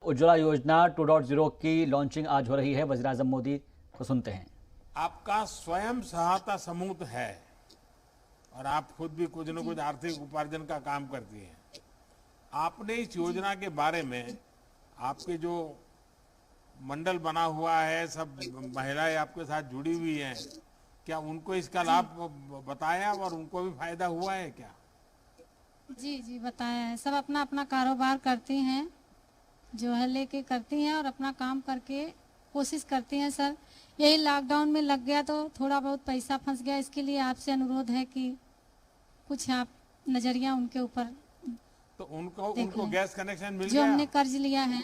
उज्ज्वला योजना 2.0 की लॉन्चिंग आज हो रही है। वज़ीर-ए-आज़म मोदी को सुनते हैं। आपका स्वयं सहायता समूह है और आप खुद भी कुछ न कुछ आर्थिक उपार्जन का काम करती हैं। आपने इस योजना के बारे में, आपके जो मंडल बना हुआ है, सब महिलाएं आपके साथ जुड़ी हुई हैं, क्या उनको इसका लाभ बताया और उनको भी फायदा हुआ है क्या? जी जी बताया है। सब अपना अपना कारोबार करती हैं, जो है लेके करती हैं और अपना काम करके कोशिश करती हैं। सर यही लॉकडाउन में लग गया तो थोड़ा बहुत पैसा फंस गया, इसके लिए आपसे अनुरोध है कि कुछ आप नजरिया उनके ऊपर। तो उनको गैस कनेक्शन मिल जो गया? हमने कर्ज लिया है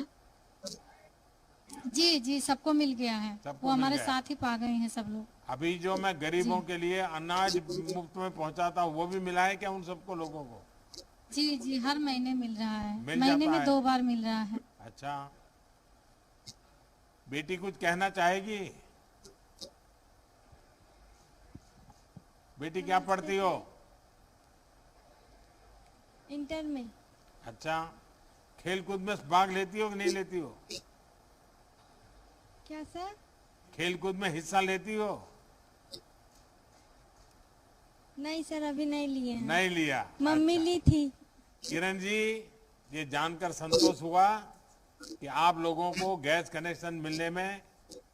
जी जी सबको मिल गया है। वो हमारे साथ ही पा गए हैं सब लोग। अभी जो मैं गरीबों के लिए अनाज मुफ्त में पहुंचाता हूँ वो भी मिला है क्या उन सबको लोगों को? जी जी हर महीने मिल रहा है, मिल महीने जाता में है। 2 बार मिल रहा है। अच्छा, बेटी कुछ कहना चाहेगी? बेटी क्या पढ़ती हो? इंटर में। अच्छा, खेल कूद में भाग लेती हो कि नहीं लेती हो? क्या सर? खेल कूद में हिस्सा लेती हो? नहीं सर, अभी नहीं लिए हैं। नहीं लिया? मम्मी अच्छा। ली थी। किरण जी, ये जानकर संतोष हुआ कि आप लोगों को गैस कनेक्शन मिलने में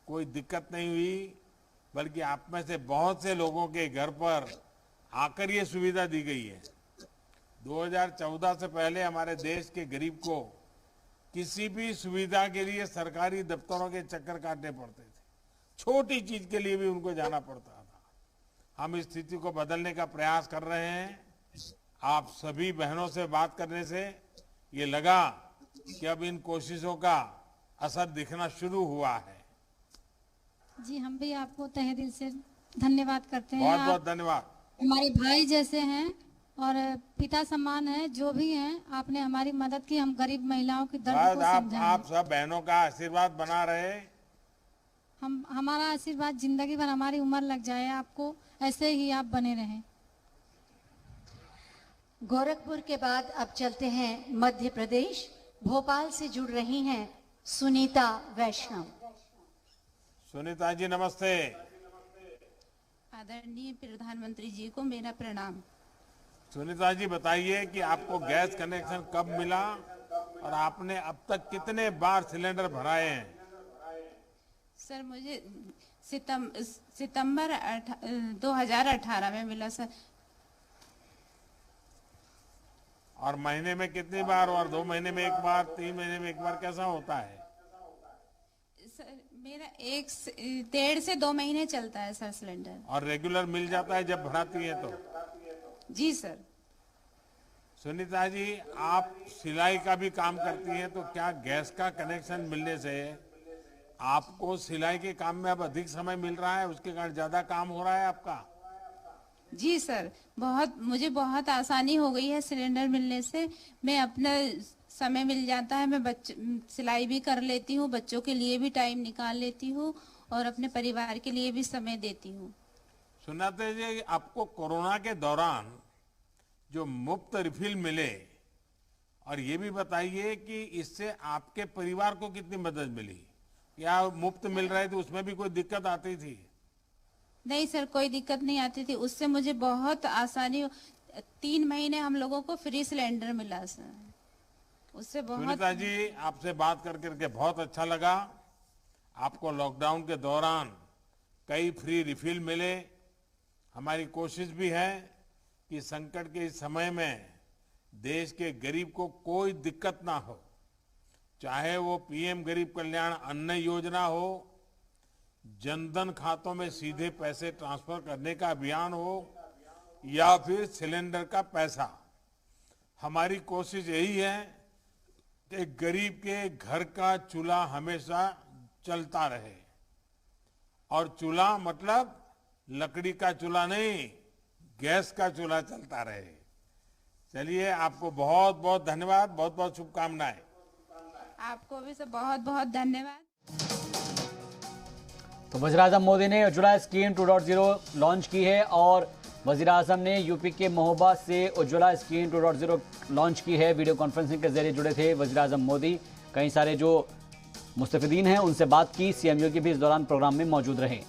कोई दिक्कत नहीं हुई, बल्कि आप में से बहुत से लोगों के घर पर आकर ये सुविधा दी गई है। 2014 से पहले हमारे देश के गरीब को किसी भी सुविधा के लिए सरकारी दफ्तरों के चक्कर काटने पड़ते थे, छोटी चीज के लिए भी उनको जाना पड़ता था। हम इस स्थिति को बदलने का प्रयास कर रहे हैं। आप सभी बहनों से बात करने से ये लगा कि अब इन कोशिशों का असर दिखना शुरू हुआ है। जी हम भी आपको तहे दिल से धन्यवाद करते हैं। बहुत आप बहुत धन्यवाद। हमारे भाई जैसे हैं और पिता समान है। जो भी हैं, आपने हमारी मदद की। हम गरीब महिलाओं की दर्द को समझा। आप सब बहनों का आशीर्वाद बना रहे। हम हमारा आशीर्वाद जिंदगी भर, हमारी उम्र लग जाए आपको, ऐसे ही आप बने रहें। गोरखपुर के बाद अब चलते हैं मध्य प्रदेश। भोपाल से जुड़ रही हैं सुनीता वैष्णव। सुनीता जी नमस्ते। आदरणीय प्रधानमंत्री जी को मेरा प्रणाम। सुनीता जी बताइए कि आपको गैस कनेक्शन कब मिला और आपने अब तक कितने बार सिलेंडर भराए हैं? सर मुझे सितंबर 2018 में मिला सर। और महीने में कितनी बार, और 2 महीने में 1 बार, 3 महीने में 1 बार, कैसा होता है? सर मेरा 1.5 से 2 महीने चलता है सर सिलेंडर। और रेगुलर मिल जाता है जब भराती है तो? जी सर। सुनीता जी, आप सिलाई का भी काम करती हैं, तो क्या गैस का कनेक्शन मिलने से आपको सिलाई के काम में अब अधिक समय मिल रहा है, उसके कारण ज्यादा काम हो रहा है आपका? जी सर, मुझे बहुत आसानी हो गई है सिलेंडर मिलने से। मैं अपना समय मिल जाता है, मैं सिलाई भी कर लेती हूँ, बच्चों के लिए भी टाइम निकाल लेती हूँ और अपने परिवार के लिए भी समय देती हूँ। सुनाते जी, आपको कोरोना के दौरान जो मुफ्त रिफिल मिले, और ये भी बताइए कि इससे आपके परिवार को कितनी मदद मिली? या मुफ्त मिल रहे थे उसमें भी कोई दिक्कत आती थी? नहीं सर, कोई दिक्कत नहीं आती थी। उससे मुझे बहुत आसानी। 3 महीने हम लोगों को फ्री सिलेंडर मिला सर, उससे बहुत। सुनीता जी, आपसे बात करके बहुत अच्छा लगा। आपको लॉकडाउन के दौरान कई फ्री रिफिल मिले। हमारी कोशिश भी है कि संकट के इस समय में देश के गरीब को कोई दिक्कत ना हो, चाहे वो पीएम गरीब कल्याण अन्न योजना हो, जनधन खातों में सीधे पैसे ट्रांसफर करने का अभियान हो, या फिर सिलेंडर का पैसा। हमारी कोशिश यही है कि गरीब के घर का चूल्हा हमेशा चलता रहे। और चूल्हा मतलब लकड़ी का चूल्हा नहीं, गैस का चूल्हा चलता रहे। चलिए, आपको बहुत बहुत धन्यवाद, बहुत बहुत शुभकामनाएं। आपको भी सर बहुत बहुत धन्यवाद। तो वज़ीर-ए-आज़म मोदी ने उज्ज्वला स्कीम 2.0 लॉन्च की है और वज़ीर-ए-आज़म ने यूपी के महोबा से उज्ज्वला स्कीम 2.0 लॉन्च की है। वीडियो कॉन्फ्रेंसिंग के जरिए जुड़े थे वज़ीर-ए-आज़म मोदी। कई सारे जो मुस्तफिदीन हैं उनसे बात की। सीएम योगी भी इस दौरान प्रोग्राम में मौजूद रहे।